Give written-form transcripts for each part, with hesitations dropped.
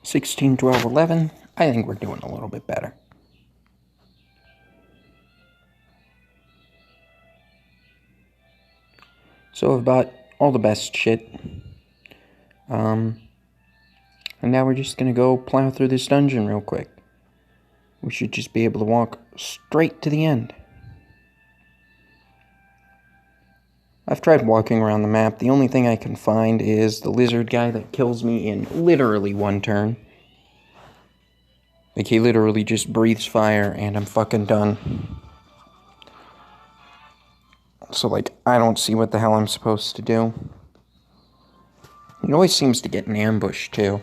16, 12, 11. I think we're doing a little bit better. So I've bought all the best shit. And now we're just gonna go plow through this dungeon real quick. We should just be able to walk straight to the end. I've tried walking around the map. The only thing I can find is the lizard guy that kills me in literally one turn. Like, he literally just breathes fire and I'm fucking done. So, like, I don't see what the hell I'm supposed to do. He always seems to get an ambush, too.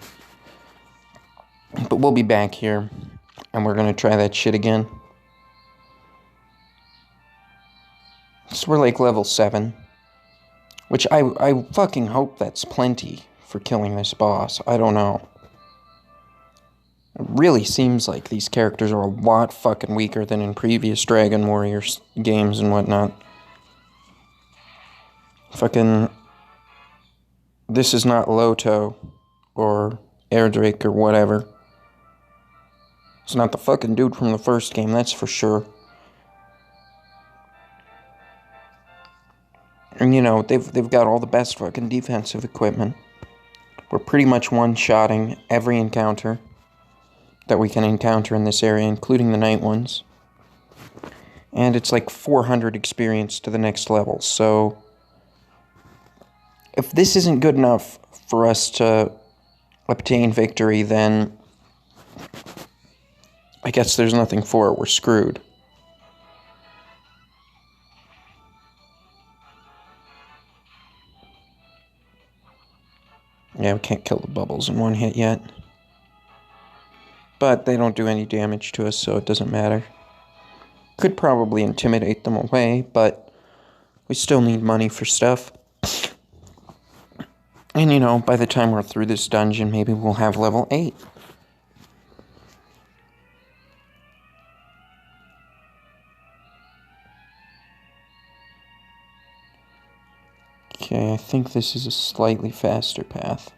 But we'll be back here, and we're gonna try that shit again. So we're like level 7. Which I fucking hope that's plenty for killing this boss. I don't know. It really seems like these characters are a lot fucking weaker than in previous Dragon Warriors games and whatnot. Fucking... This is not Loto, or Airdrake, or whatever. It's not the fucking dude from the first game, that's for sure. And, you know, they've got all the best fucking defensive equipment. We're pretty much one-shotting every encounter that we can encounter in this area, including the night ones. And it's like 400 experience to the next level, so... If this isn't good enough for us to obtain victory, then... I guess there's nothing for it, we're screwed. Yeah, we can't kill the bubbles in one hit yet. But they don't do any damage to us, so it doesn't matter. Could probably intimidate them away, but we still need money for stuff. And, you know, by the time we're through this dungeon, maybe we'll have level 8. Okay, I think this is a slightly faster path.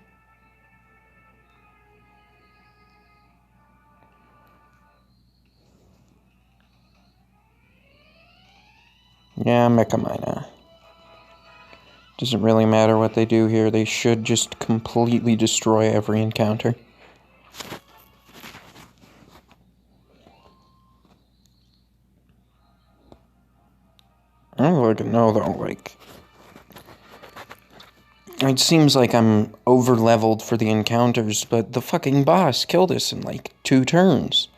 Yeah, Mecha Mina. Doesn't really matter what they do here, they should just completely destroy every encounter. I don't fucking know though, like... It seems like I'm over-leveled for the encounters, but the fucking boss killed us in like 2 turns.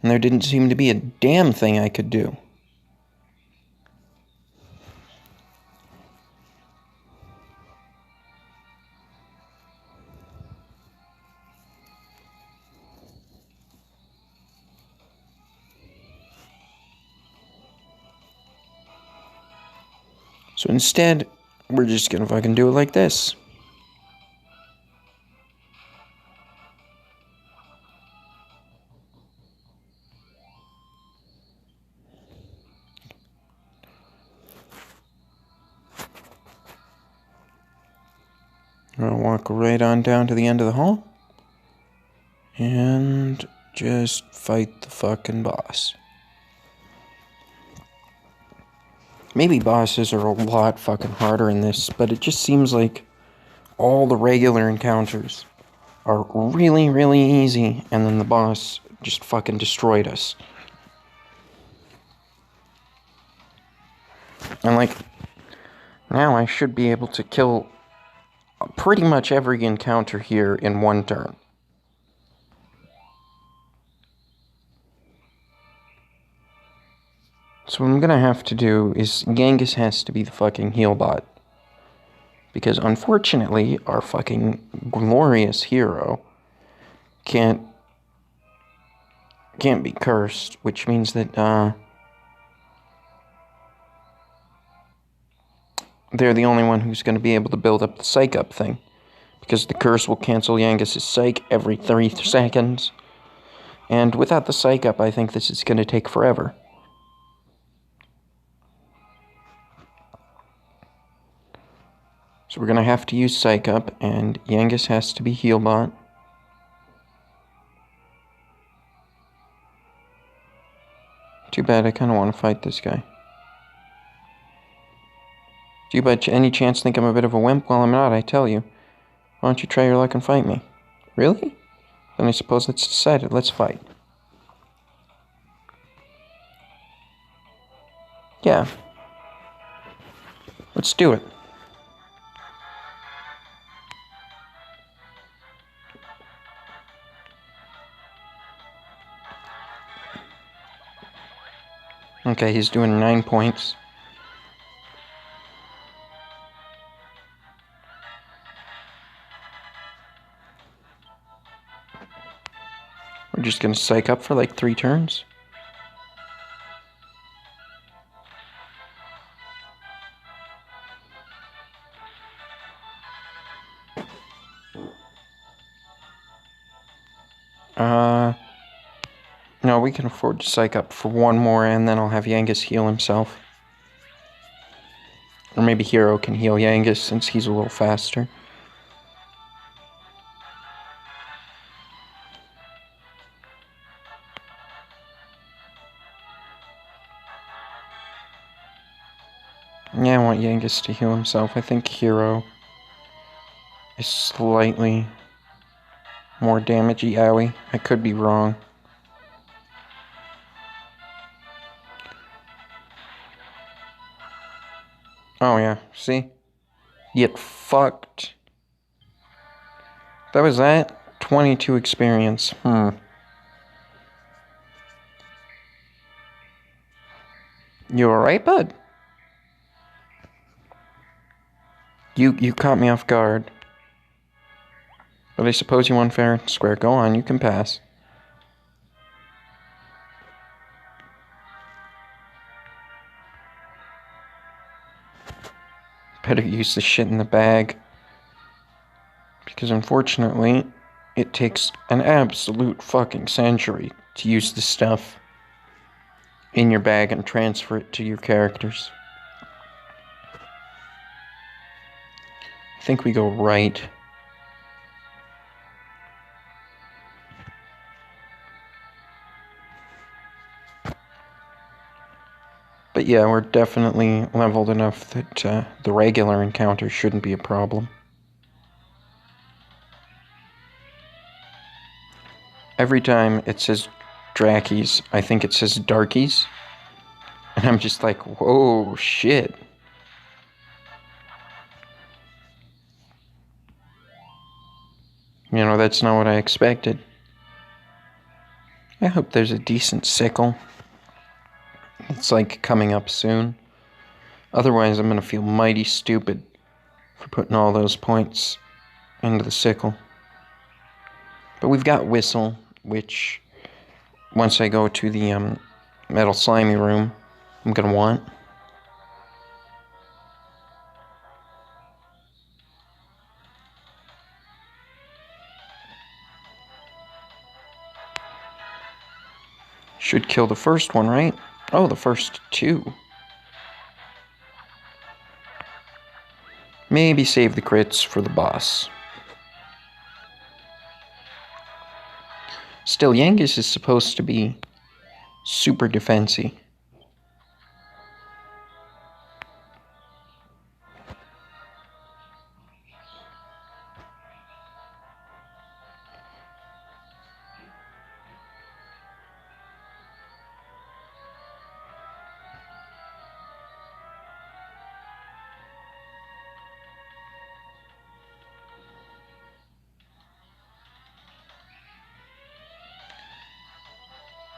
And there didn't seem to be a damn thing I could do. So instead, we're just gonna fucking do it like this. I'm gonna walk right on down to the end of the hall. And just fight the fucking boss. Maybe bosses are a lot fucking harder in this, but it just seems like all the regular encounters are really, really easy, and then the boss just fucking destroyed us. And like, now I should be able to kill pretty much every encounter here in 1 turn. So what I'm gonna have to do is Genghis has to be the fucking heal bot. Because unfortunately, our fucking glorious hero can't be cursed, which means that they're the only one who's going to be able to build up the psych up thing. Because the curse will cancel Yangus's psych every 3 seconds. And without the psych up, I think this is going to take forever. So we're going to have to use psych up, and Yangus has to be heal bot. Too bad, I kind of want to fight this guy. Do you by any chance think I'm a bit of a wimp? Well, I'm not, I tell you. Why don't you try your luck and fight me? Really? Then I suppose it's decided. Let's fight. Yeah. Let's do it. Okay, he's doing 9 points. We're just gonna psych up for like 3 turns. No, we can afford to psych up for 1 more, and then I'll have Yangus heal himself. Or maybe Hero can heal Yangus since he's a little faster. Yeah, I want Yangus to heal himself. I think Hero is slightly more damagey. Owie. I could be wrong. Oh yeah, see? Get fucked. That was that? 22 experience. You alright, bud? You caught me off guard. But I suppose you won fair and square. Go on, you can pass. Better use the shit in the bag. Because unfortunately, it takes an absolute fucking century to use the stuff in your bag and transfer it to your characters. I think we go right. But yeah, we're definitely leveled enough that the regular encounter shouldn't be a problem. Every time it says Drakies, I think it says Darkies. And I'm just like, whoa, shit. You know, that's not what I expected. I hope there's a decent sickle. It's like coming up soon. Otherwise, I'm gonna feel mighty stupid for putting all those points into the sickle. But we've got Whistle, which once I go to the metal slimy room, I'm gonna want. Should kill the first one, right? Oh, the first 2. Maybe save the crits for the boss. Still, Yangus is supposed to be super defensive.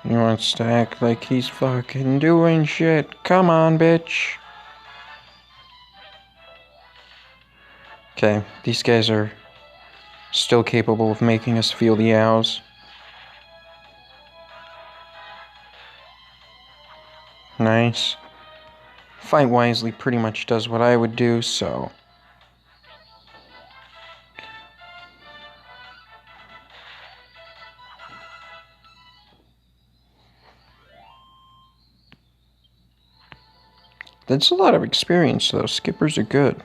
He wants to act like he's fucking doing shit. Come on, bitch. Okay, these guys are still capable of making us feel the owls. Nice. Fight Wisely pretty much does what I would do, so... That's a lot of experience, though. Skippers are good.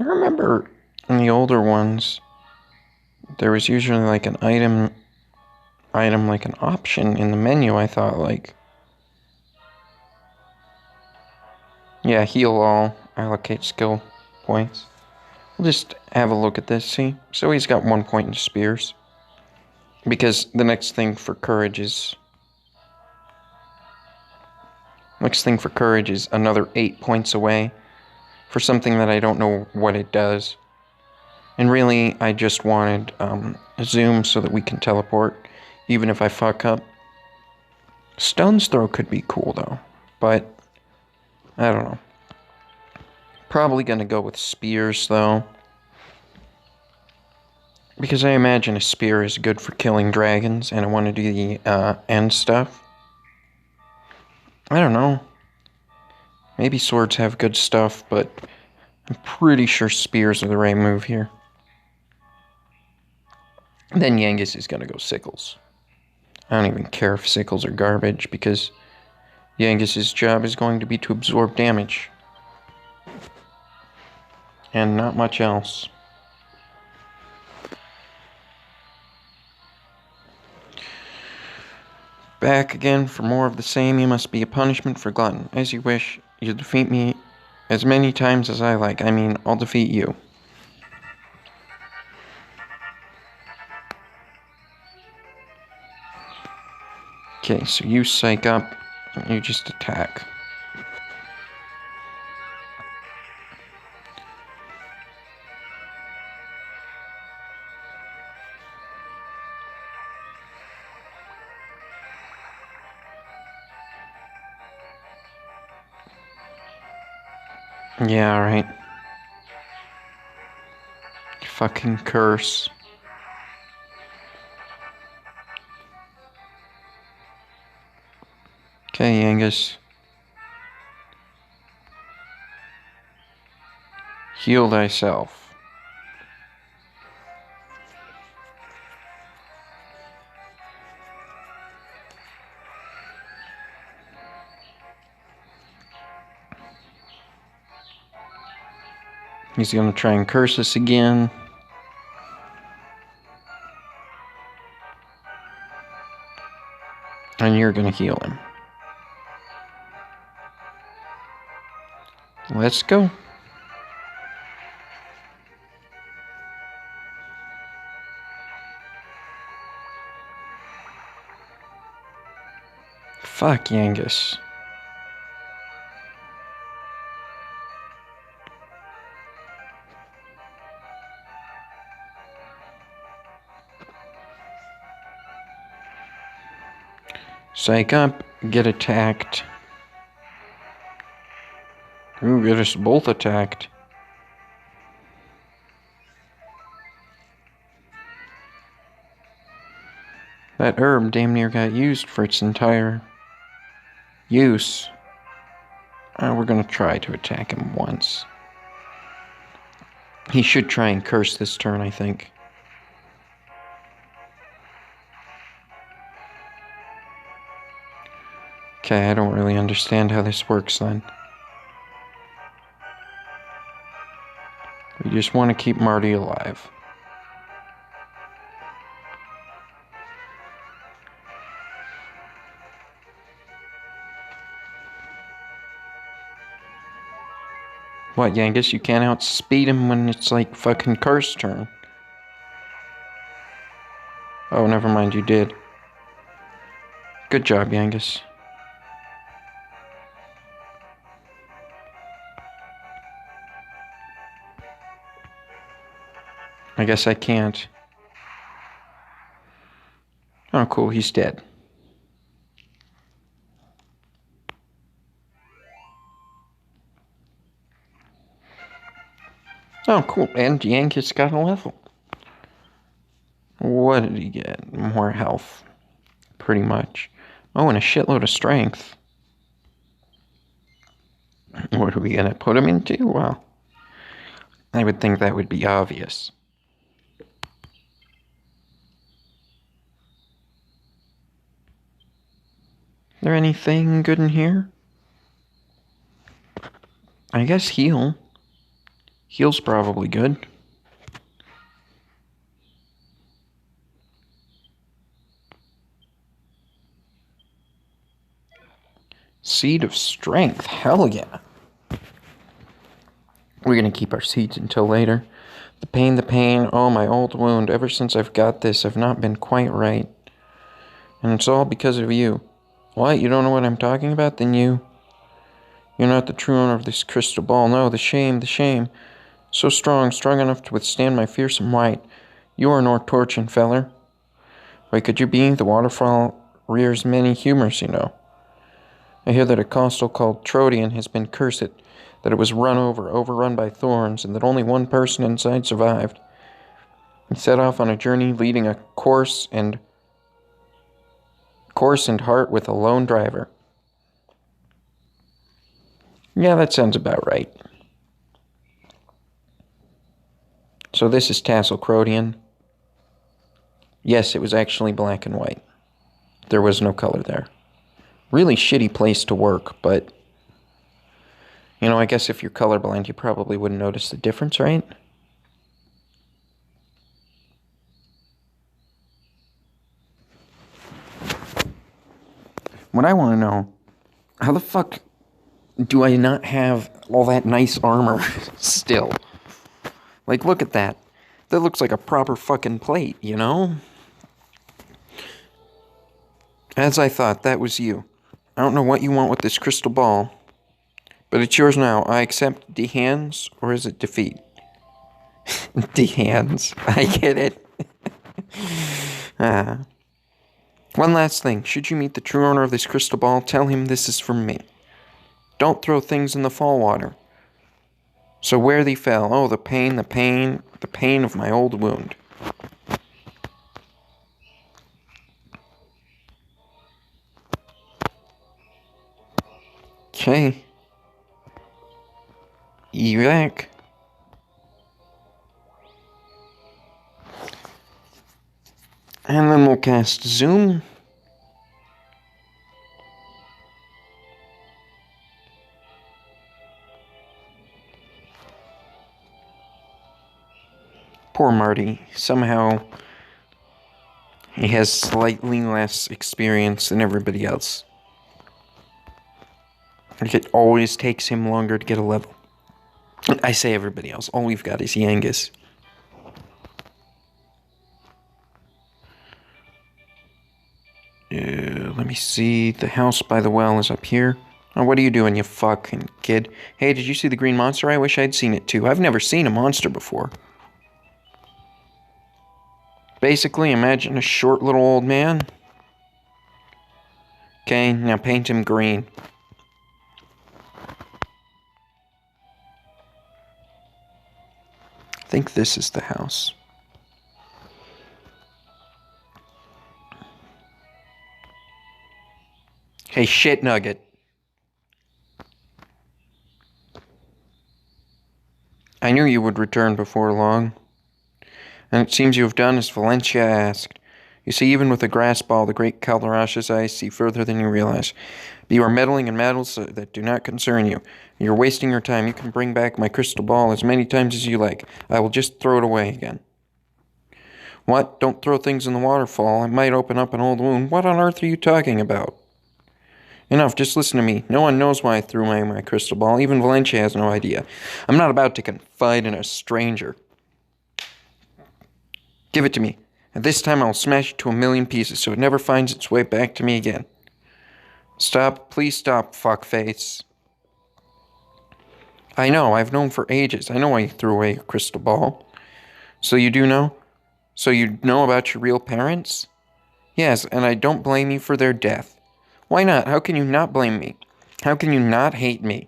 I remember in the older ones, there was usually like an item like an option in the menu. I thought like, yeah, heal all, allocate skill points. We'll just have a look at this, see? So he's got 1 point in spears. Because the next thing for courage is another 8 points away for something that I don't know what it does. And really, I just wanted a zoom so that we can teleport, even if I fuck up. Stone's Throw could be cool, though. But, I don't know. Probably gonna go with spears, though. Because I imagine a spear is good for killing dragons, and I want to do the end stuff. I don't know. Maybe swords have good stuff, but I'm pretty sure spears are the right move here. Then Yangus is gonna go sickles. I don't even care if sickles are garbage, because Yangus's job is going to be to absorb damage. And not much else. Back again for more of the same. You must be a punishment for glutton. As you wish, you defeat me as many times as I like. I mean, I'll defeat you. Okay, so you psych up, and you just attack. Yeah, right. Fucking curse. Okay, Angus. Heal thyself. He's gonna try and curse us again. And you're gonna heal him. Let's go. Fuck Yangus. Psych up, get attacked. Ooh, get us both attacked. That herb damn near got used for its entire use. We're gonna try to attack him once. He should try and curse this turn, I think. Okay, I don't really understand how this works then. We just want to keep Marty alive. What, Yangus? You can't outspeed him when it's like fucking curse turn. Oh, never mind, you did. Good job, Yangus. I guess I can't. Oh, cool, he's dead. Oh, cool, and Yankus got a level. What did he get? More health. Pretty much. Oh, and a shitload of strength. What are we gonna put him into? Well, I would think that would be obvious. Is there anything good in here? I guess heal. Heal's probably good. Seed of Strength. Hell yeah. We're going to keep our seeds until later. The pain. Oh, my old wound. Ever since I've got this, I've not been quite right. And it's all because of you. What? You don't know what I'm talking about? Then you're not the true owner of this crystal ball. No, the shame. So strong enough to withstand my fearsome might. You are no torching feller. Why could you be? The waterfall rears many humors, you know. I hear that a coastal called Trodian has been cursed, that it was overrun by thorns, and that only one person inside survived. He set off on a journey leading a course and heart with a lone driver. Yeah, that sounds about right. So this is Tassel Crodian. Yes, it was actually black and white. There was no color there. Really shitty place to work, but I guess if you're colorblind, you probably wouldn't notice the difference, right? What I want to know, how the fuck do I not have all that nice armor still? Like, look at that. That looks like a proper fucking plate, you know? As I thought, that was you. I don't know what you want with this crystal ball, but it's yours now. I accept hands, or is it defeat? hands. I get it. One last thing. Should you meet the true owner of this crystal ball, tell him this is from me. Don't throw things in the fall water. So where thee fell, oh, the pain of my old wound. Okay. Evac. And then we'll cast Zoom. Poor Marty. Somehow, he has slightly less experience than everybody else. Like, it always takes him longer to get a level. I say everybody else. All we've got is Yangus. Let me see. The house by the well is up here. Oh, what are you doing, you fucking kid? Hey, did you see the green monster? I wish I'd seen it too. I've never seen a monster before. Basically, imagine a short little old man. Okay, now paint him green. I think this is the house. Hey, shit nugget. I knew you would return before long. And it seems you have done as Valencia asked. You see, even with a grass ball, the great Calderash's eyes see further than you realize. But you are meddling in matters that do not concern you. You're wasting your time. You can bring back my crystal ball as many times as you like. I will just throw it away again. What? Don't throw things in the waterfall. It might open up an old wound. What on earth are you talking about? Enough, just listen to me. No one knows why I threw away my crystal ball. Even Valencia has no idea. I'm not about to confide in a stranger. Give it to me. And this time I will smash it to a million pieces so it never finds its way back to me again. Stop. Please stop, fuckface. I know. I've known for ages. I know why you threw away your crystal ball. So you do know? So you know about your real parents? Yes, and I don't blame you for their death. Why not? How can you not blame me? How can you not hate me?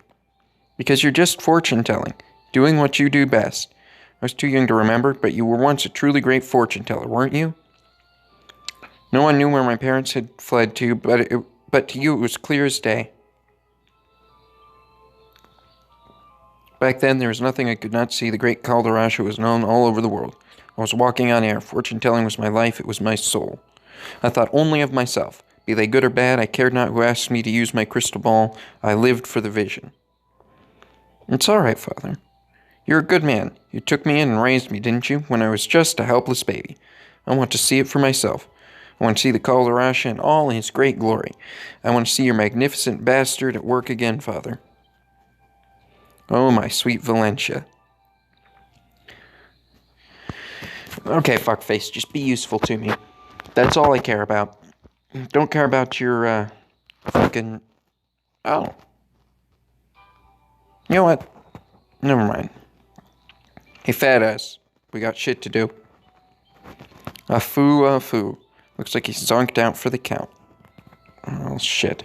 Because you're just fortune-telling, doing what you do best. I was too young to remember, but you were once a truly great fortune-teller, weren't you? No one knew where my parents had fled to, but to you it was clear as day. Back then, there was nothing I could not see. The great Calderasha was known all over the world. I was walking on air. Fortune-telling was my life. It was my soul. I thought only of myself. Be they good or bad, I cared not who asked me to use my crystal ball. I lived for the vision. It's all right, Father. You're a good man. You took me in and raised me, didn't you, when I was just a helpless baby? I want to see it for myself. I want to see the Kaldarasha in all his great glory. I want to see your magnificent bastard at work again, Father. Oh, my sweet Valentia. Okay, fuckface, just be useful to me. That's all I care about. Don't care about your, fucking... Oh. You know what? Never mind. Hey, fat ass. We got shit to do. A foo. Looks like he's zonked out for the count. Oh, shit.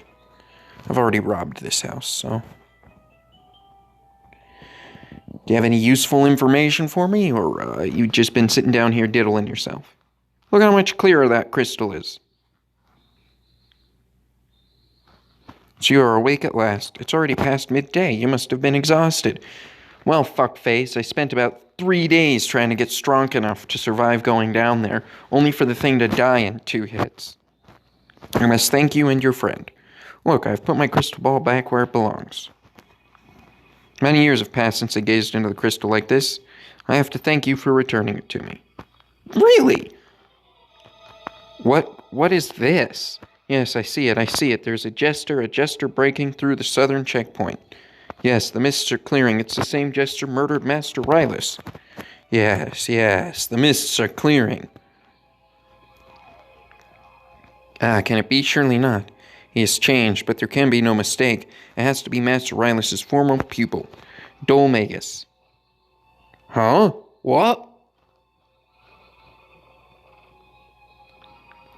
I've already robbed this house, so... Do you have any useful information for me, or you just been sitting down here diddling yourself? Look how much clearer that crystal is. So you are awake at last. It's already past midday. You must have been exhausted. Well, fuckface, I spent about 3 days trying to get strong enough to survive going down there, only for the thing to die in 2 hits. I must thank you and your friend. Look, I've put my crystal ball back where it belongs. Many years have passed since I gazed into the crystal like this. I have to thank you for returning it to me. Really? What is this? Yes, I see it. There's a jester breaking through the southern checkpoint. Yes, the mists are clearing. It's the same jester murdered Master Rylus. Yes, the mists are clearing. Can it be? Surely not. He has changed, but there can be no mistake. It has to be Master Rylus's former pupil, Dolmagus. Huh? What?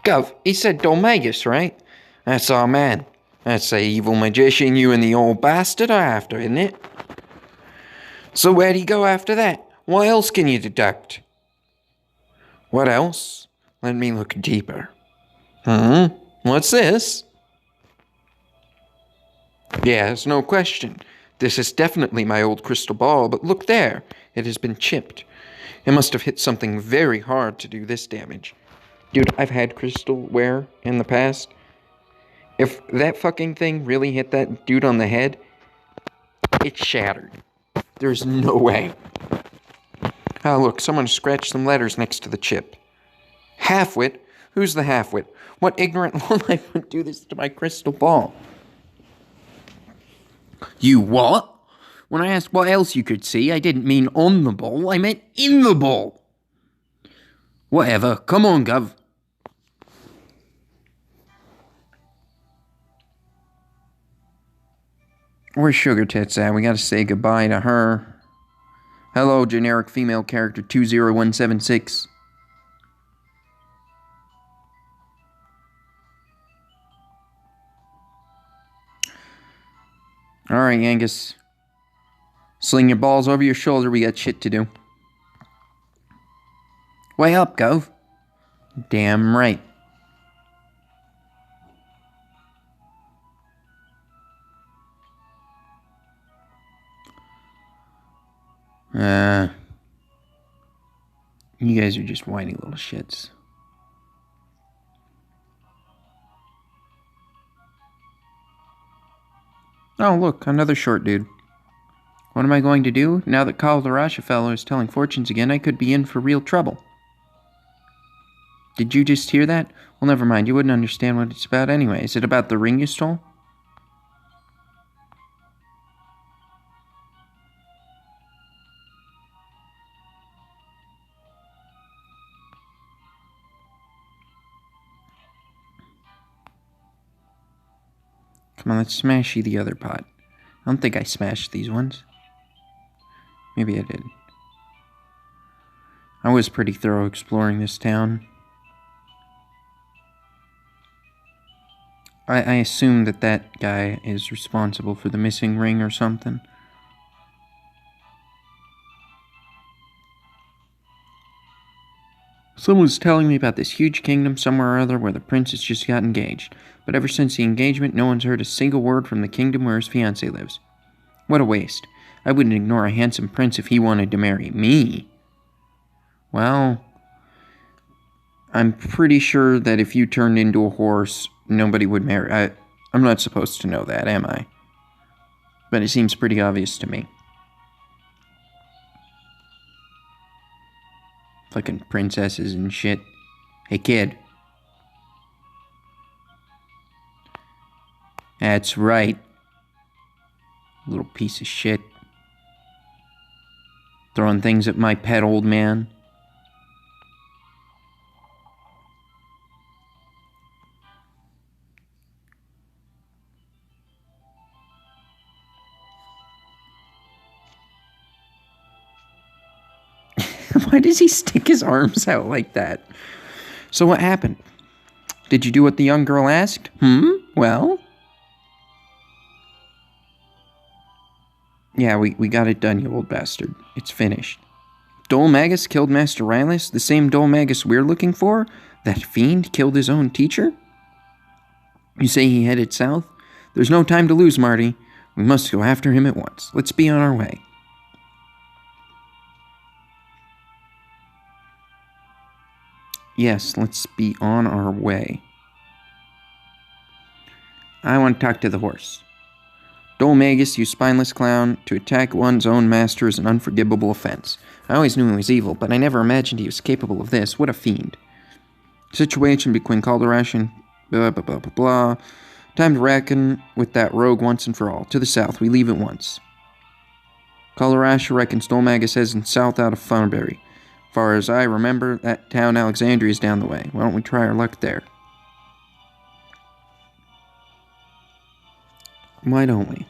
Gov, he said Dolmagus, right? That's our man. That's the evil magician you and the old bastard are after, isn't it? So where'd he go after that? What else can you deduct? What else? Let me look deeper. What's this? Yeah, there's no question. This is definitely my old crystal ball, but look there. It has been chipped. It must have hit something very hard to do this damage. Dude, I've had crystalware in the past. If that fucking thing really hit that dude on the head, it shattered. There's no way. Ah, look, someone scratched some letters next to the chip. Halfwit? Who's the halfwit? What ignorant lowlife would do this to my crystal ball? You what? When I asked what else you could see, I didn't mean on the ball, I meant in the ball. Whatever, come on, Gov. Where's Sugar Tits at? We gotta say goodbye to her. Hello, generic female character 20176. Alright, Angus. Sling your balls over your shoulder, we got shit to do. Way up, Gov. Damn right. You guys are just whiny little shits. Oh, look, another short dude. What am I going to do? Now that Kaldarasha fellow is telling fortunes again, I could be in for real trouble. Did you just hear that? Well, never mind, you wouldn't understand what it's about anyway. Is it about the ring you stole? Come on, let's smash the other pot. I don't think I smashed these ones. Maybe I did. I was pretty thorough exploring this town. I assume that guy is responsible for the missing ring or something. Someone's telling me about this huge kingdom somewhere or other where the prince has just got engaged. But ever since the engagement, no one's heard a single word from the kingdom where his fiancée lives. What a waste. I wouldn't ignore a handsome prince if he wanted to marry me. Well, I'm pretty sure that if you turned into a horse, nobody would marry. I'm not supposed to know that, am I? But it seems pretty obvious to me. Fucking princesses and shit. Hey, kid. That's right. Little piece of shit. Throwing things at my pet old man. Why does he stick his arms out like that? So what happened? Did you do what the young girl asked? Well? Yeah, we got it done, you old bastard. It's finished. Dol Magus killed Master Rylus? The same Dol Magus we're looking for? That fiend killed his own teacher? You say he headed south? There's no time to lose, Marty. We must go after him at once. Let's be on our way. Yes, let's be on our way. I want to talk to the horse. Dol Magus, you spineless clown, to attack one's own master is an unforgivable offense. I always knew he was evil, but I never imagined he was capable of this. What a fiend. Situation between Calderash and blah blah blah blah blah. Time to reckon with that rogue once and for all. To the south, we leave at once. Calderash reckons Dol Magus heads south out of Funberry. Far as I remember, that town Alexandria is down the way. Why don't we try our luck there? Why don't we?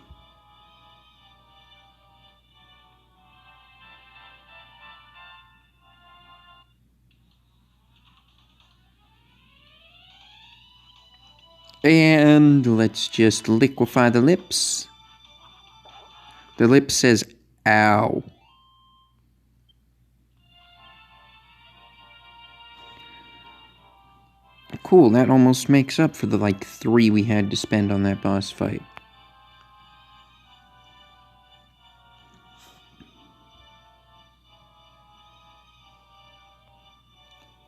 And let's just liquefy the lips. The lip says, ow. Cool, that almost makes up for the, 3 we had to spend on that boss fight.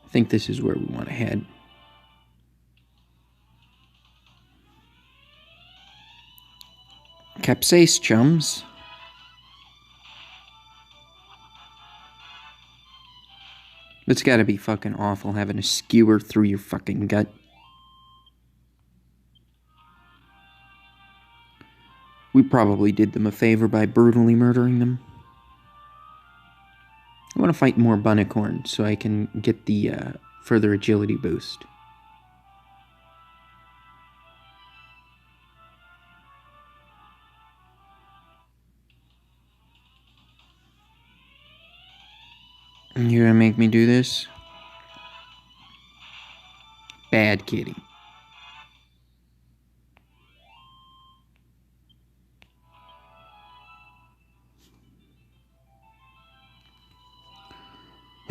I think this is where we want to head. Capsace, chums. It's gotta be fucking awful having a skewer through your fucking gut. We probably did them a favor by brutally murdering them. I want to fight more Bunnicorn so I can get the further agility boost. You're gonna make me do this? Bad kitty.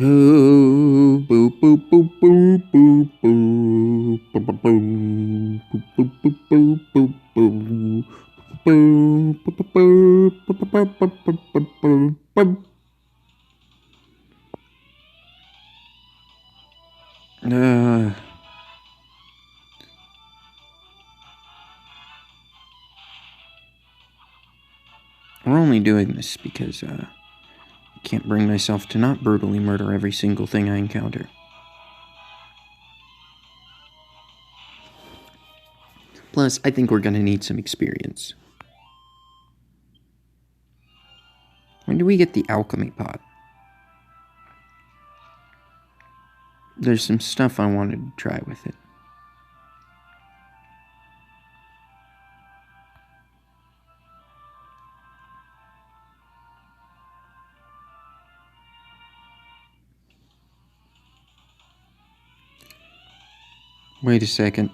Oh, boo boo boo boo boo boo boo boo boo boo boo boo boo boo. We're only doing this because I can't bring myself to not brutally murder every single thing I encounter. Plus, I think we're gonna need some experience. When do we get the alchemy pot? There's some stuff I wanted to try with it. Wait a second.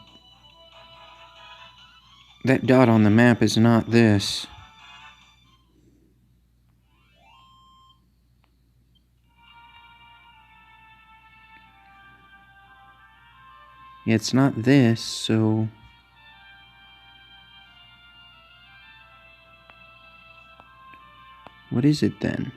That dot on the map is not this. Yeah, it's not this, so... What is it then?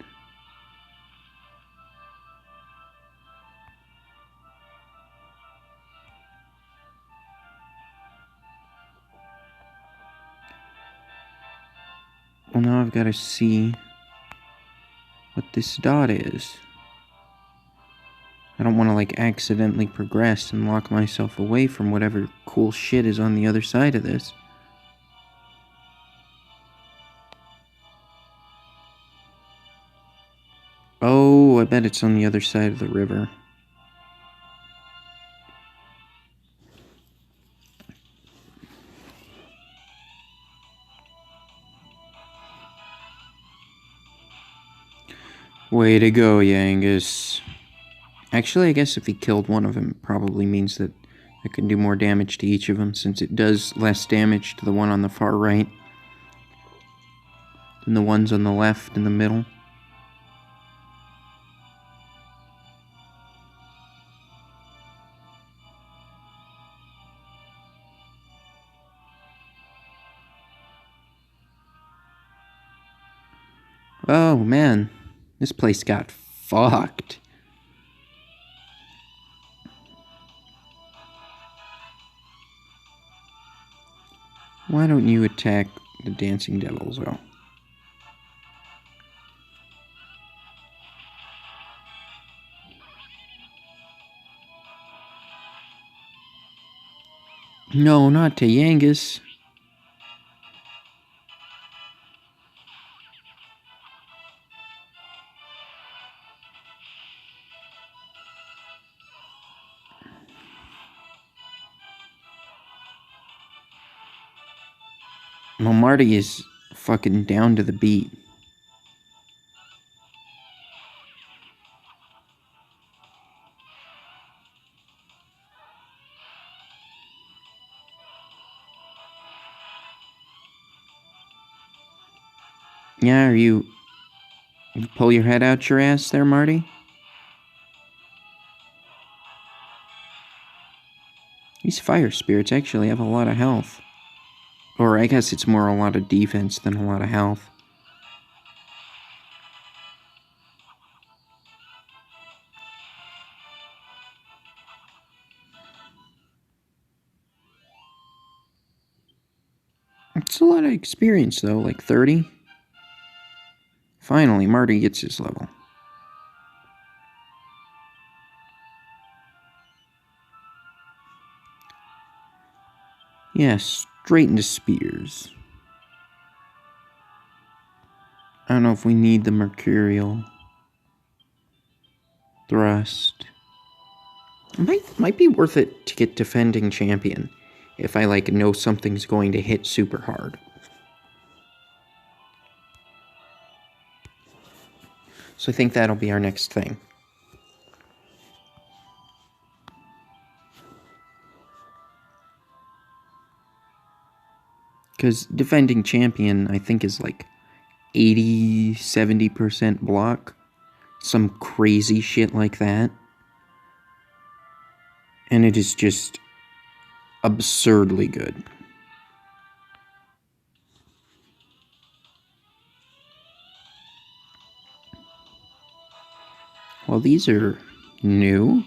Well, now I've got to see what this dot is. I don't want to, like, accidentally progress and lock myself away from whatever cool shit is on the other side of this. Oh, I bet it's on the other side of the river. Way to go, Yangus. Actually, I guess if he killed one of them, it probably means that I can do more damage to each of them, since it does less damage to the one on the far right than the ones on the left and the middle. Oh, man. This place got fucked. Why don't you attack the dancing devils, though? No, not to Yangus. Well, Marty is fucking down to the beat. Yeah, you pull your head out your ass there, Marty? These fire spirits actually have a lot of health. Or I guess it's more a lot of defense than a lot of health. It's a lot of experience, though, like 30. Finally, Marty gets his level. Yeah, straight into spears. I don't know if we need the mercurial thrust. It might be worth it to get defending champion if I, like, know something's going to hit super hard. So I think that'll be our next thing. Because defending champion, I think, is like 80-70% block. Some crazy shit like that. And it is just absurdly good. Well, these are new.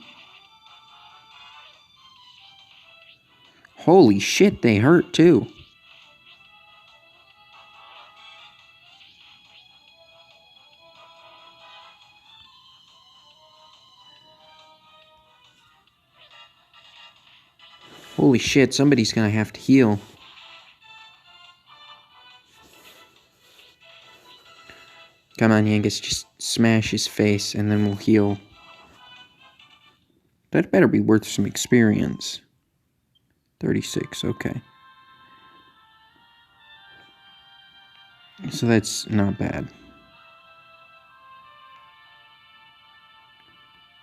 Holy shit, they hurt too. Holy shit, somebody's gonna have to heal. Come on, Yangus, just smash his face and then we'll heal. That better be worth some experience. 36, okay. So that's not bad.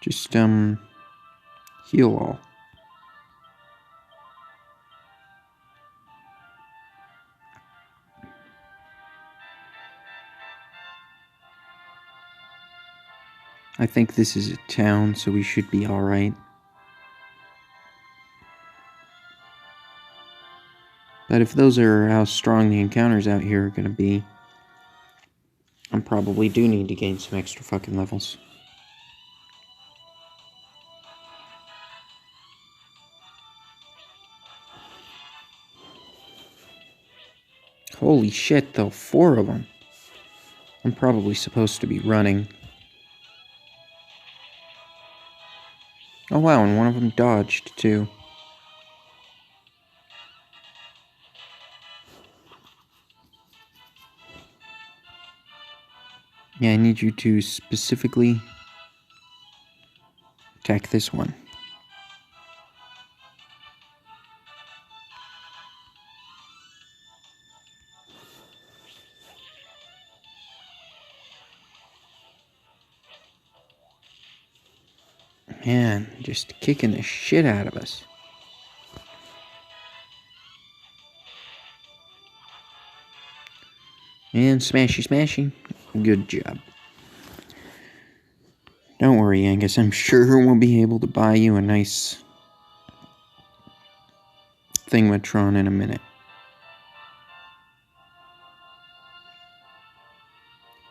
Just, heal all. I think this is a town, so we should be alright. But if those are how strong the encounters out here are gonna be, I probably do need to gain some extra fucking levels. Holy shit, though, 4 of them. I'm probably supposed to be running. Oh wow, and one of them dodged too. Yeah, I need you to specifically attack this one. Man, just kicking the shit out of us. And smashy smashy. Good job. Don't worry, Angus. I'm sure we'll be able to buy you a nice Thingatron in a minute.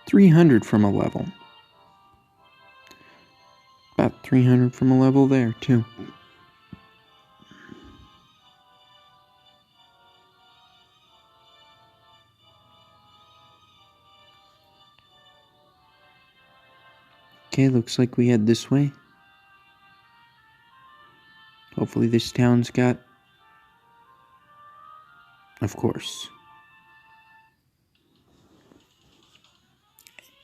300 from a level. About 300 from a level there, too. Okay, looks like we head this way. Hopefully this town's got... Of course.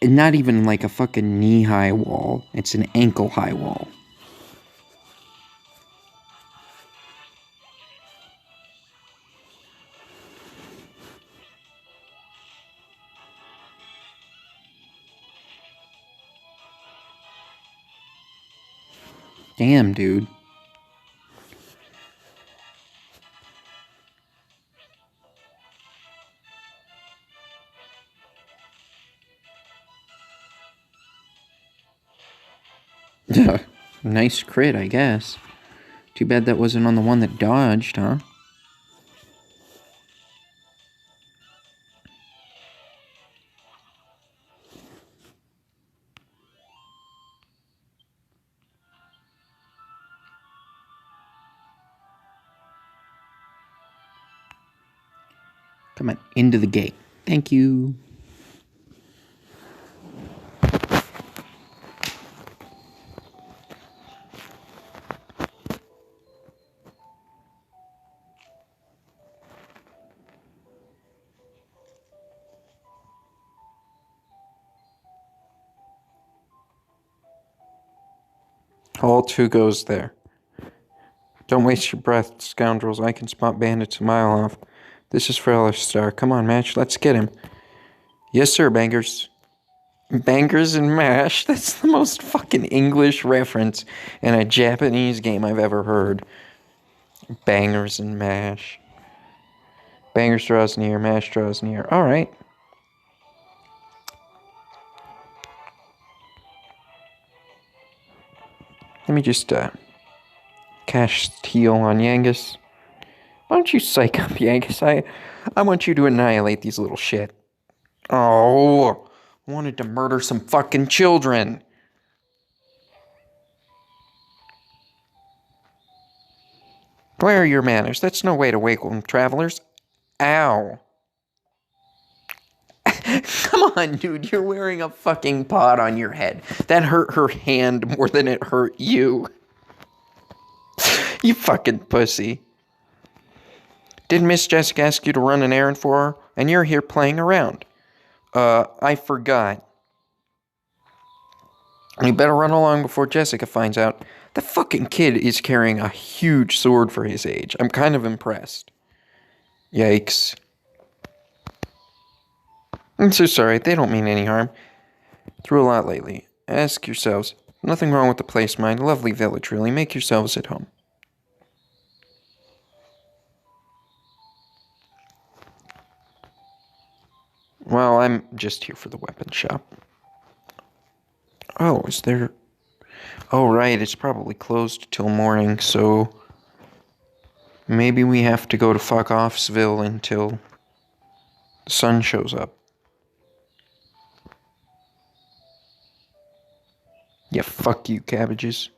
And not even like a fucking knee-high wall. It's an ankle-high wall. Damn, dude. Nice crit, I guess. Too bad that wasn't on the one that dodged, huh? Come on, into the gate. Thank you. All two goes there. Don't waste your breath, scoundrels. I can spot bandits a mile off. This is for Ellerstar. Come on, Match. Let's get him. Yes, sir, Bangers. Bangers and Mash? That's the most fucking English reference in a Japanese game I've ever heard. Bangers and Mash. Bangers draws near, Mash draws near. Alright. Let me just, cast heal on Yangus. Why don't you psych up, Yangus? I want you to annihilate these little shit. Oh, wanted to murder some fucking children. Where are your manners? That's no way to welcome travelers. Ow. Come on, dude. You're wearing a fucking pot on your head. That hurt her hand more than it hurt you. You fucking pussy. Didn't Miss Jessica ask you to run an errand for her? And you're here playing around. I forgot. You better run along before Jessica finds out. That fucking kid is carrying a huge sword for his age. I'm kind of impressed. Yikes. I'm so sorry. They don't mean any harm. Through a lot lately. Ask yourselves. Nothing wrong with the place, mind. Lovely village, really. Make yourselves at home. Well, I'm just here for the weapon shop. Oh, is there... Oh, right, it's probably closed till morning, so... Maybe we have to go to Fuck-Offsville until the sun shows up. Yeah, fuck you, cabbages.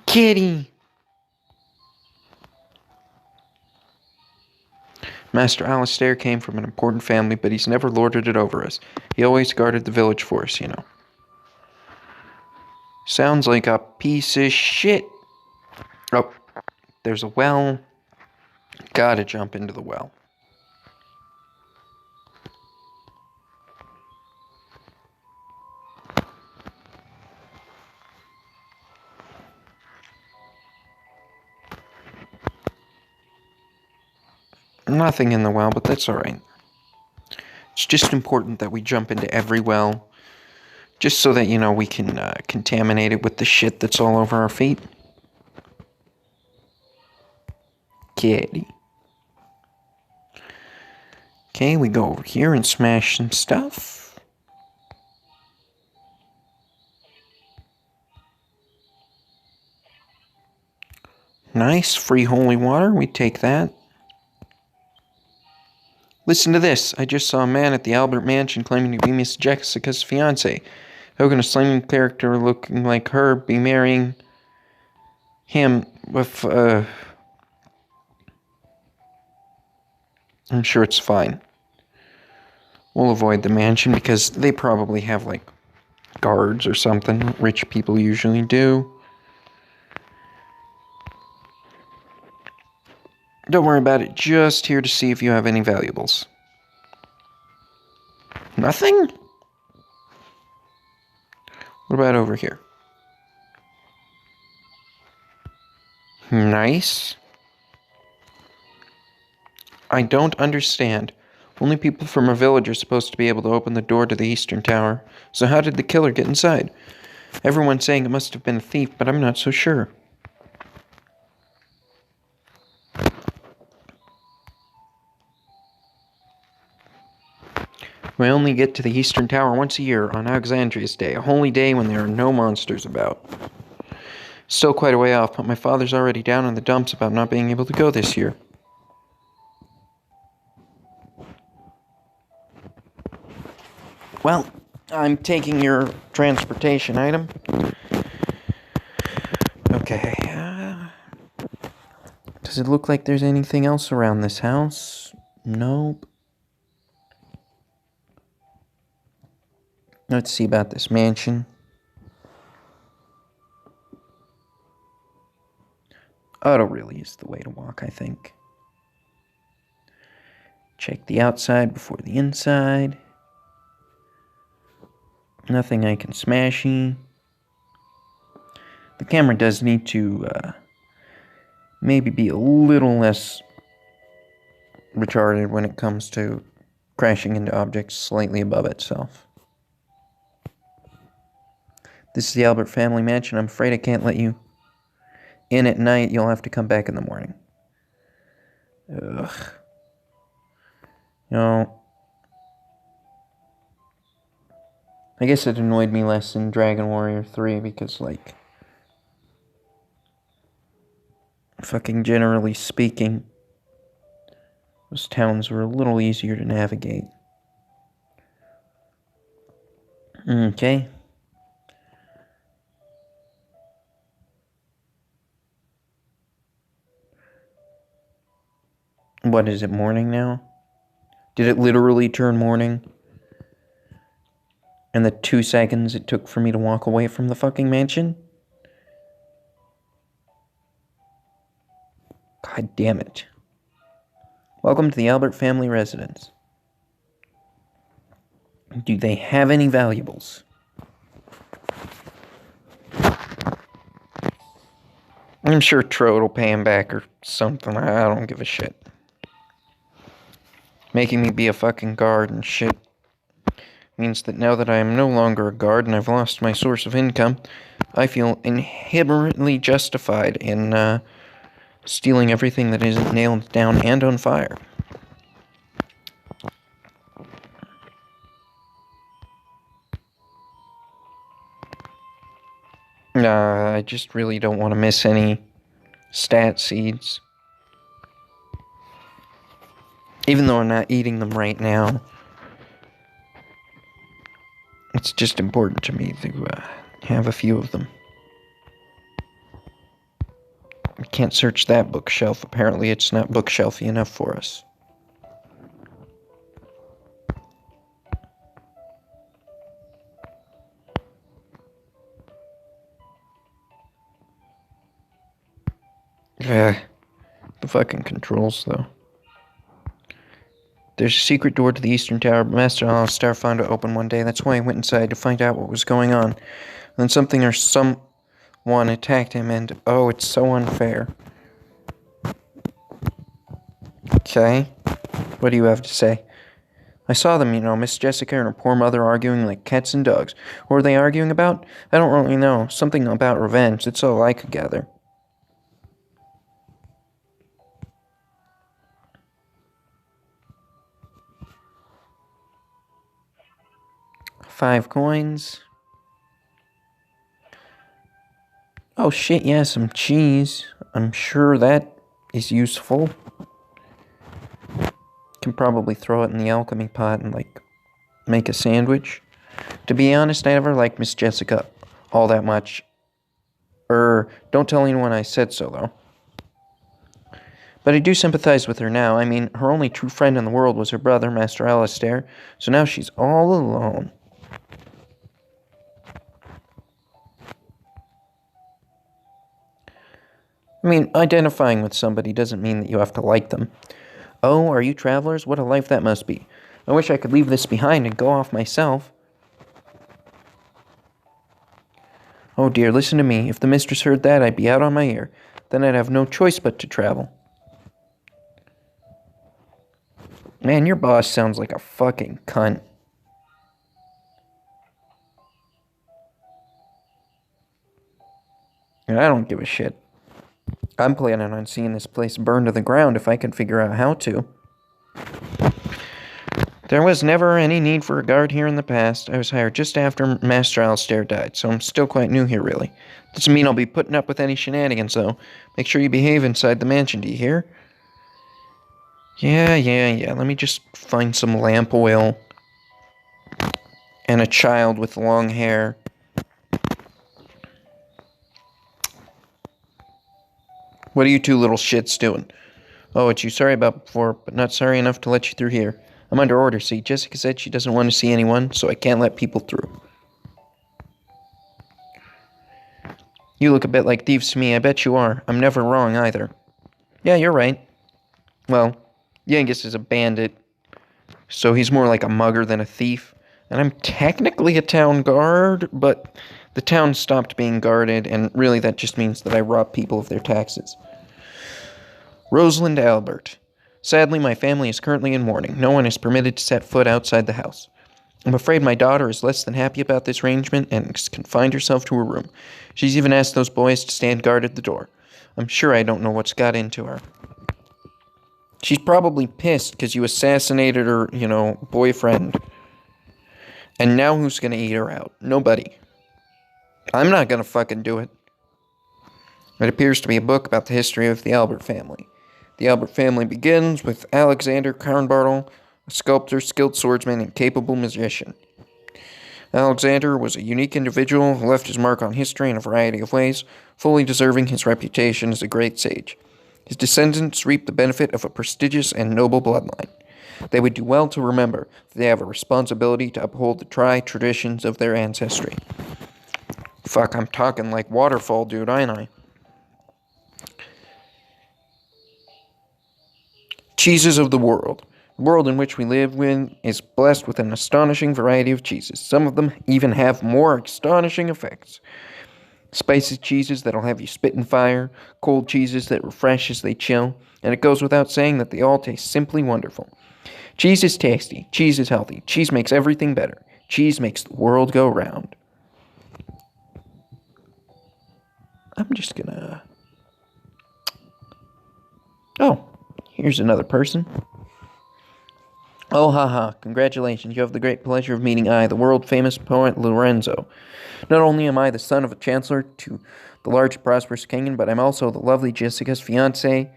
Kitty! Master Alistair came from an important family, but he's never lorded it over us. He always guarded the village for us, you know. Sounds like a piece of shit. Oh, there's a well. Gotta jump into the well. Nothing in the well, but that's alright. It's just important that we jump into every well, just so that, we can contaminate it with the shit that's all over our feet. Kitty. Okay, we go over here and smash some stuff. Nice, free holy water, we take that. Listen to this. I just saw a man at the Albert Mansion claiming to be Miss Jessica's fiancé. How can a slimy character looking like her be marrying him with, I'm sure it's fine. We'll avoid the mansion because they probably have, guards or something. Rich people usually do. Don't worry about it. Just here to see if you have any valuables. Nothing? What about over here? Nice. I don't understand. Only people from our village are supposed to be able to open the door to the eastern tower. So how did the killer get inside? Everyone's saying it must have been a thief, but I'm not so sure. We only get to the eastern tower once a year on Alexandria's Day, a holy day when there are no monsters about. Still quite a way off, but my father's already down in the dumps about not being able to go this year. Well, I'm taking your transportation item. Okay. Does it look like there's anything else around this house? Nope. Let's see about this mansion. Auto really is the way to walk, I think. Check the outside before the inside. Nothing I can smashy. The camera does need to maybe be a little less retarded when it comes to crashing into objects slightly above itself. This is the Albert family mansion. I'm afraid I can't let you in at night. You'll have to come back in the morning. Ugh. I guess it annoyed me less in Dragon Warrior 3 because, fucking generally speaking, those towns were a little easier to navigate. Okay. What is it, morning now? Did it literally turn morning? And the 2 seconds it took for me to walk away from the fucking mansion? God damn it. Welcome to the Albert family residence. Do they have any valuables? I'm sure Trode will pay him back or something. I don't give a shit. Making me be a fucking guard and shit means that now that I am no longer a guard and I've lost my source of income, I feel inherently justified in stealing everything that isn't nailed down and on fire. I just really don't want to miss any stat seeds. Even though I'm not eating them right now, it's just important to me to have a few of them. I can't search that bookshelf. Apparently it's not bookshelfy enough for us. Yeah, the fucking controls, though. There's a secret door to the eastern tower, but Master Alistair found it open one day. That's why he went inside to find out what was going on. Then something or someone attacked him, and oh, it's so unfair. Okay, what do you have to say? I saw them, Miss Jessica and her poor mother arguing like cats and dogs. What were they arguing about? I don't really know. Something about revenge. That's all I could gather. $5 coins. Oh shit, yeah, some cheese. I'm sure that is useful. Can probably throw it in the alchemy pot and, make a sandwich. To be honest, I never liked Miss Jessica all that much. Don't tell anyone I said so, though. But I do sympathize with her now. I mean, her only true friend in the world was her brother, Master Alistair, so now she's all alone. I mean, identifying with somebody doesn't mean that you have to like them. Oh, are you travelers? What a life that must be. I wish I could leave this behind and go off myself. Oh dear, listen to me. If the mistress heard that, I'd be out on my ear. Then I'd have no choice but to travel. Man, your boss sounds like a fucking cunt. And I don't give a shit. I'm planning on seeing this place burn to the ground if I can figure out how to. There was never any need for a guard here in the past. I was hired just after Master Alistair died, so I'm still quite new here, really. Doesn't mean I'll be putting up with any shenanigans, though. Make sure you behave inside the mansion, do you hear? Yeah. Let me just find some lamp oil. And a child with long hair. What are you two little shits doing? Oh, it's you sorry about before, but not sorry enough to let you through here. I'm under order, see? Jessica said she doesn't want to see anyone, so I can't let people through. You look a bit like thieves to me, I bet you are. I'm never wrong, either. Yeah, you're right. Well, Yangus is a bandit, so he's more like a mugger than a thief. And I'm technically a town guard, but the town stopped being guarded, and really that just means that I rob people of their taxes. Rosalind Albert. Sadly, my family is currently in mourning. No one is permitted to set foot outside the house. I'm afraid my daughter is less than happy about this arrangement and has confined herself to her room. She's even asked those boys to stand guard at the door. I'm sure I don't know what's got into her. She's probably pissed because you assassinated her, boyfriend. And now who's gonna eat her out? Nobody. I'm not gonna fucking do it. It appears to be a book about the history of the Albert family. The Albert family begins with Alexander Carnbartle, a sculptor, skilled swordsman, and capable musician. Alexander was a unique individual who left his mark on history in a variety of ways, fully deserving his reputation as a great sage. His descendants reap the benefit of a prestigious and noble bloodline. They would do well to remember that they have a responsibility to uphold the tried traditions of their ancestry. Fuck, I'm talking like Waterfall, dude, ain't I? Cheeses of the world. The world in which we live in is blessed with an astonishing variety of cheeses. Some of them even have more astonishing effects. Spicy cheeses that'll have you spitting fire, cold cheeses that refresh as they chill, and it goes without saying that they all taste simply wonderful. Cheese is tasty. Cheese is healthy. Cheese makes everything better. Cheese makes the world go round. I'm just gonna... Oh, here's another person. Oh, haha, congratulations. You have the great pleasure of meeting I, the world-famous poet Lorenzo. Not only am I the son of a chancellor to the large prosperous kingdom, but I'm also the lovely Jessica's fiancé.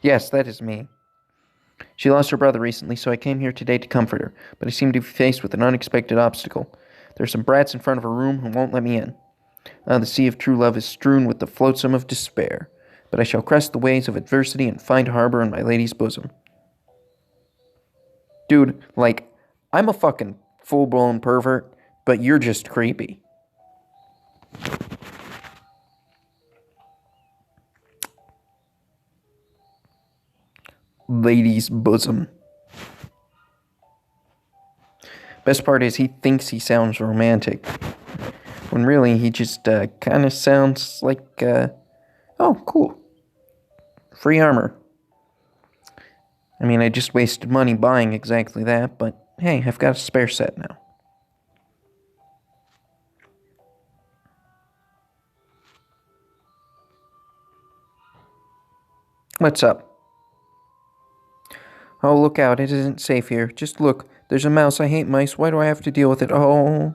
Yes, that is me. She lost her brother recently, so I came here today to comfort her, but I seem to be faced with an unexpected obstacle. There are some brats in front of her room who won't let me in. The sea of true love is strewn with the flotsam of despair, but I shall crest the waves of adversity and find harbor in my lady's bosom. Dude, I'm a fucking full-blown pervert, but you're just creepy. lady's bosom. Best part is he thinks he sounds romantic, when really he just kind of sounds like, oh, cool. Free armor. I mean, I just wasted money buying exactly that, but hey, I've got a spare set now. What's up? Oh, look out, it isn't safe here. Just look, there's a mouse. I hate mice. Why do I have to deal with it? Oh.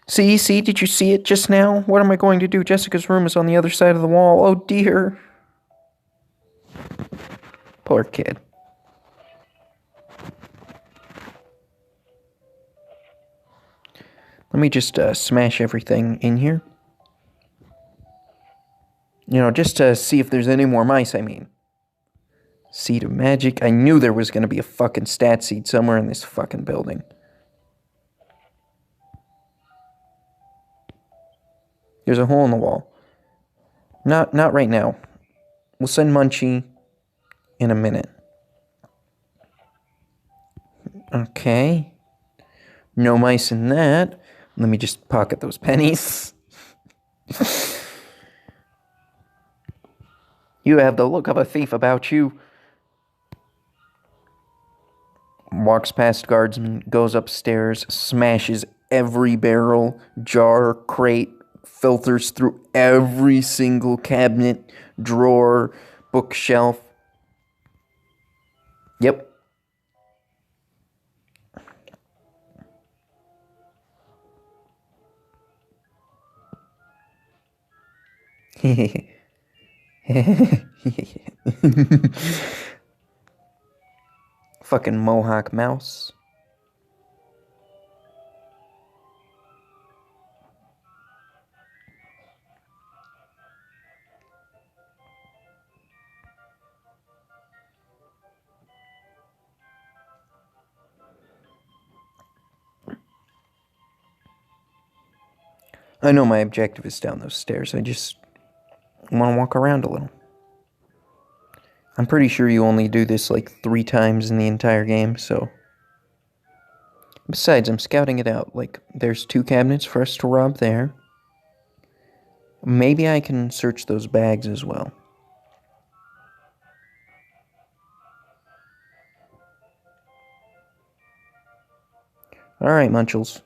See, did you see it just now? What am I going to do? Jessica's room is on the other side of the wall. Oh, dear. Poor kid. Let me just smash everything in here. You know, just to see if there's any more mice, I mean. Seed of magic. I knew there was going to be a fucking stat seed somewhere in this fucking building. There's a hole in the wall. Not right now. We'll send Munchie in a minute. Okay. No mice in that. Let me just pocket those pennies. You have the look of a thief about you. Walks past guardsman, goes upstairs, smashes every barrel, jar, crate, filters through every single cabinet, drawer, bookshelf. Yep. Fucking Mohawk mouse. I know my objective is down those stairs. I just want to walk around a little. I'm pretty sure you only do this like 3 times in the entire game, so. Besides, I'm scouting it out. Like, there's 2 cabinets for us to rob there. Maybe I can search those bags as well. Alright, Munchles.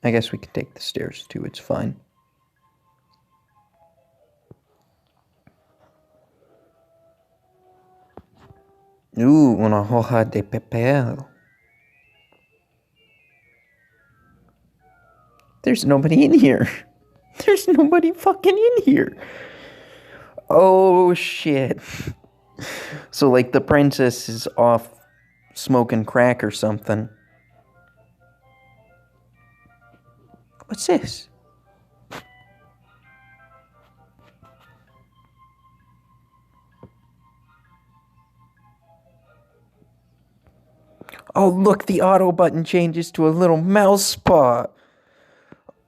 I guess we can take the stairs too, it's fine. Ooh, una hoja de papel. There's nobody in here. There's nobody fucking in here. Oh, shit. So, like, the princess is off smoking crack or something. What's this? Oh, look, the auto button changes to a little mouse paw.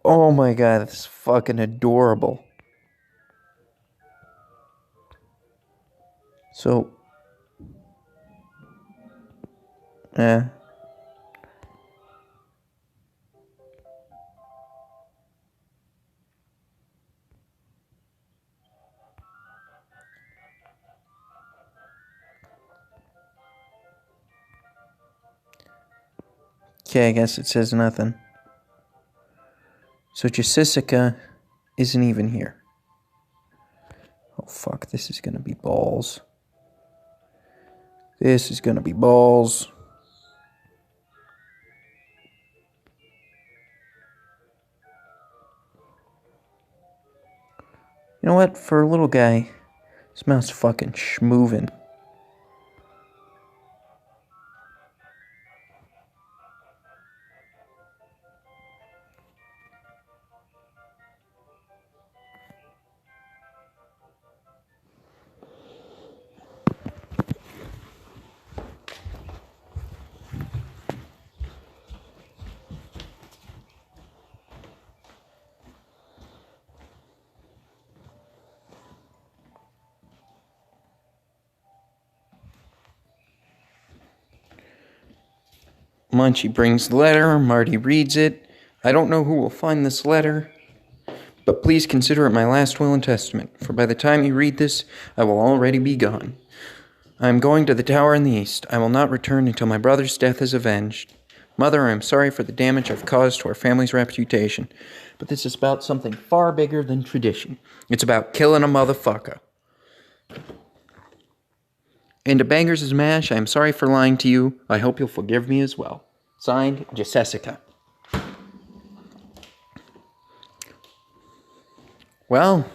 Oh my god, that's fucking adorable. So, Okay, I guess it says nothing. So Jessica isn't even here. Oh fuck, this is gonna be balls. This is gonna be balls. You know what? For a little guy, this mouse fucking schmoovin'. Munchie brings the letter. Marty reads it. I don't know who will find this letter, but please consider it my last will and testament, for by the time you read this, I will already be gone. I am going to the tower in the east. I will not return until my brother's death is avenged. Mother, I am sorry for the damage I've caused to our family's reputation, but this is about something far bigger than tradition. It's about killing a motherfucker. And to Bangers' Mash, I am sorry for lying to you. I hope you'll forgive me as well. Signed, Jessica. Well,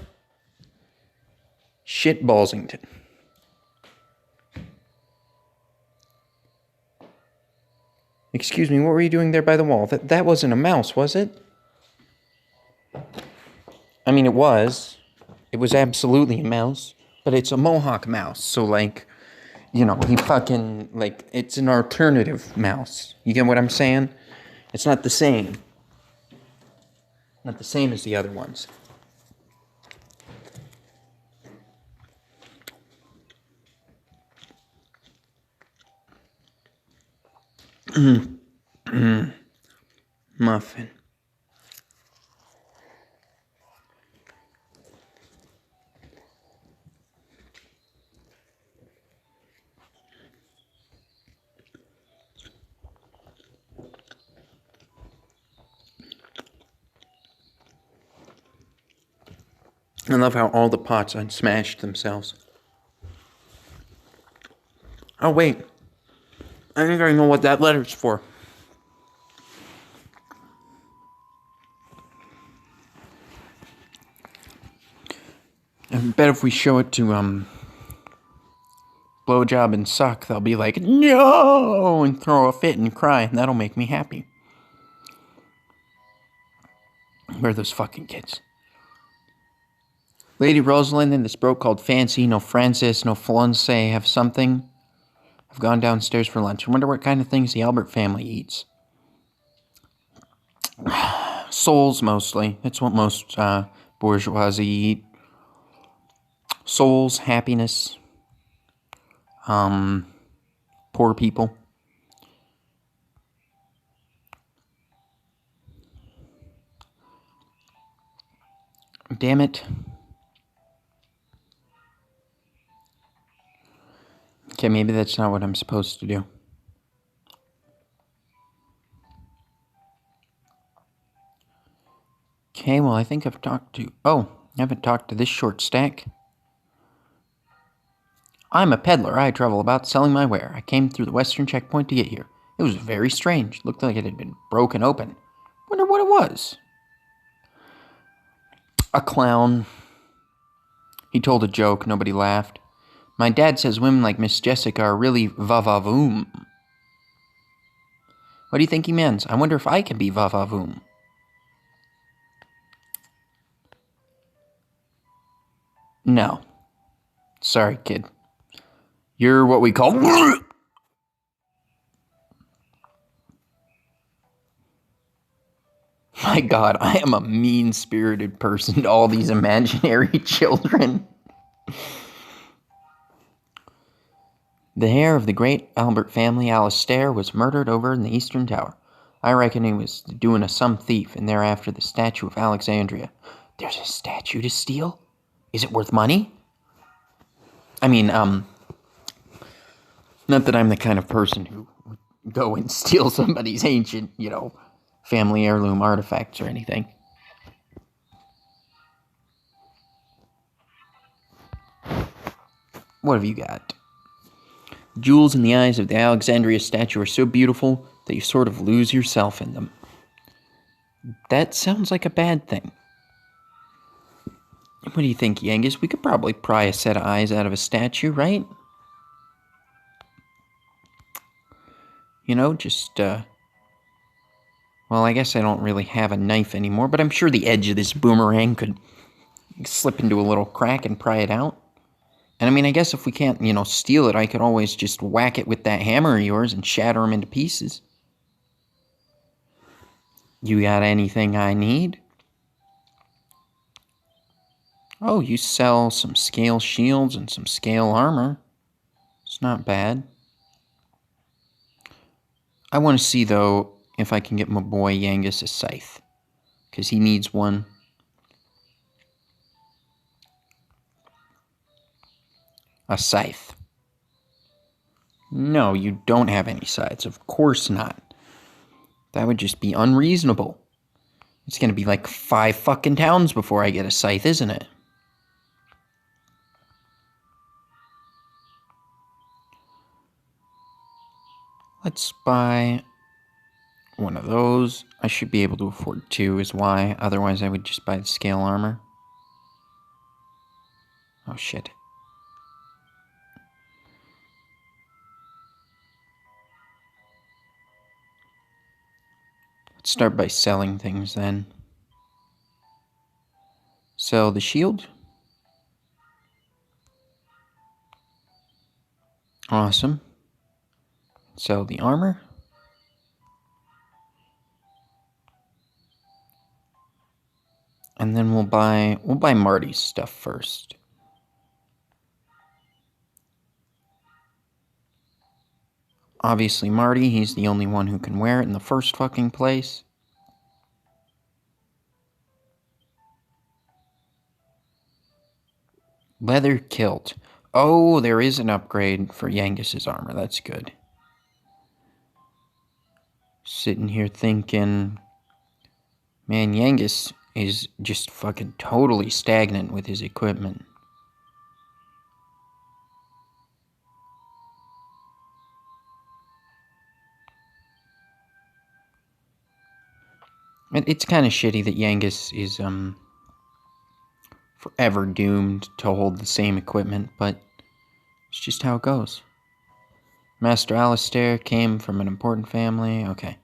shitballsington. Excuse me, what were you doing there by the wall? That wasn't a mouse, was it? I mean, it was. It was absolutely a mouse. But it's a Mohawk mouse, so, like, you know, he fucking, like, it's an alternative mouse. You get what I'm saying? It's not the same. Not the same as the other ones. Muffin. I love how all the pots unsmashed themselves. Oh, wait. I think I know what that letter's for. I bet if we show it to, Blowjob and Suck, they'll be like, no! And throw a fit and cry, and that'll make me happy. Where are those fucking kids? Lady Rosalind and this broke called Fancy, no Francis, no Flonse have something. I've gone downstairs for lunch. I wonder what kind of things the Albert family eats. Souls, mostly. That's what most bourgeoisie eat. Souls, happiness. Poor people. Damn it. Okay, maybe that's not what I'm supposed to do. Okay, well, I think I've talked to... Oh, I haven't talked to this short stack. I'm a peddler. I travel about selling my ware. I came through the western checkpoint to get here. It was very strange. Looked like it had been broken open. Wonder what it was. A clown. He told a joke. Nobody laughed. My dad says women like Miss Jessica are really va-va-voom. What do you think he means? I wonder if I can be va-va-voom. No. Sorry, kid. You're what we call... My God, I am a mean-spirited person to all these imaginary children. The heir of the great Albert family, Alistair, was murdered over in the Eastern Tower. I reckon he was doing a some thief, and thereafter the statue of Alexandria. There's a statue to steal? Is it worth money? I mean, not that I'm the kind of person who would go and steal somebody's ancient, family heirloom artifacts or anything. What have you got? Jewels in the eyes of the Alexandria statue are so beautiful that you sort of lose yourself in them. That sounds like a bad thing. What do you think, Yangus? We could probably pry a set of eyes out of a statue, right? Well, I guess I don't really have a knife anymore, but I'm sure the edge of this boomerang could slip into a little crack and pry it out. And I mean, I guess if we can't, steal it, I could always just whack it with that hammer of yours and shatter them into pieces. You got anything I need? Oh, you sell some scale shields and some scale armor. It's not bad. I want to see, though, if I can get my boy Yangus a scythe. Because he needs one. A scythe. No, you don't have any scythes. Of course not. That would just be unreasonable. It's going to be like 5 fucking towns before I get a scythe, isn't it? Let's buy one of those. I should be able to afford 2 is why. Otherwise, I would just buy the scale armor. Oh, shit. Let's start by selling things then. Sell the shield. Awesome. Sell the armor. And then we'll buy Marty's stuff first. Obviously, Marty, he's the only one who can wear it in the first fucking place. Leather kilt. Oh, there is an upgrade for Yangus's armor. That's good. Sitting here thinking, man, Yangus is just fucking totally stagnant with his equipment. It's kind of shitty that Yangus is forever doomed to hold the same equipment, but it's just how it goes. Master Alistair came from an important family. Okay.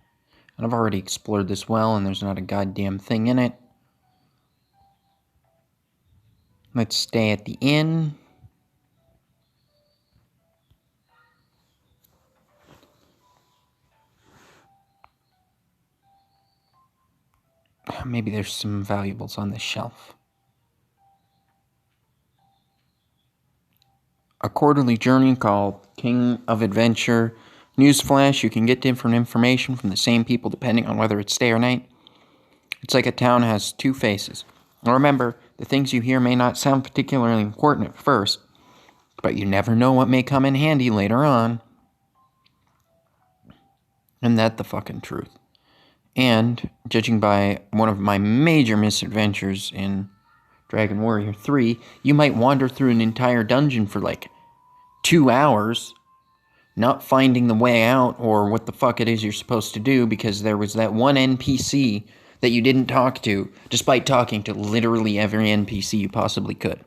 And I've already explored this well, and there's not a goddamn thing in it. Let's stay at the inn. Maybe there's some valuables on this shelf. A quarterly journey called King of Adventure. Newsflash, you can get different information from the same people depending on whether it's day or night. It's like a town has 2 faces. Now remember, the things you hear may not sound particularly important at first, but you never know what may come in handy later on. And that's the fucking truth. And, judging by one of my major misadventures in Dragon Warrior 3, you might wander through an entire dungeon for like 2 hours, not finding the way out or what the fuck it is you're supposed to do because there was that one NPC that you didn't talk to, despite talking to literally every NPC you possibly could.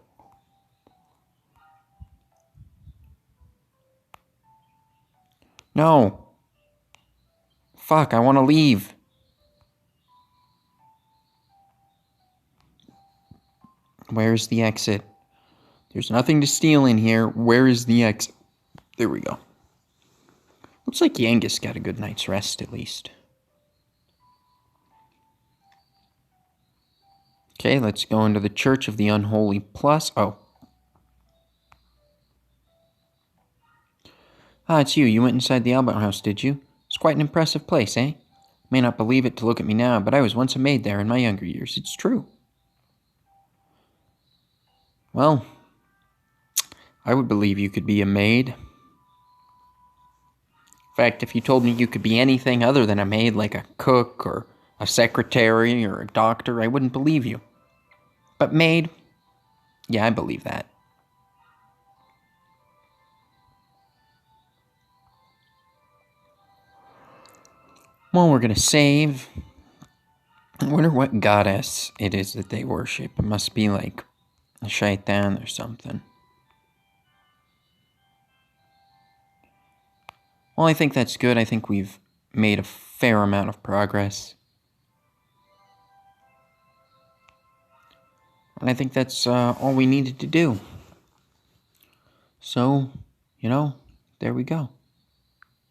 No. Fuck, I want to leave. Where's the exit? There's nothing to steal in here. Where is the exit? There we go. Looks like Yangus got a good night's rest, at least. Okay, let's go into the Church of the Unholy Plus. Oh. Ah, it's you. You went inside the Albert House, did you? It's quite an impressive place, eh? May not believe it to look at me now, but I was once a maid there in my younger years. It's true. Well, I would believe you could be a maid. In fact, if you told me you could be anything other than a maid, like a cook or a secretary or a doctor, I wouldn't believe you. But maid, yeah, I believe that. Well, we're going to save. I wonder what goddess it is that they worship. It must be like a shaitan or something. Well, I think that's good. I think we've made a fair amount of progress. And I think that's all we needed to do. So, there we go.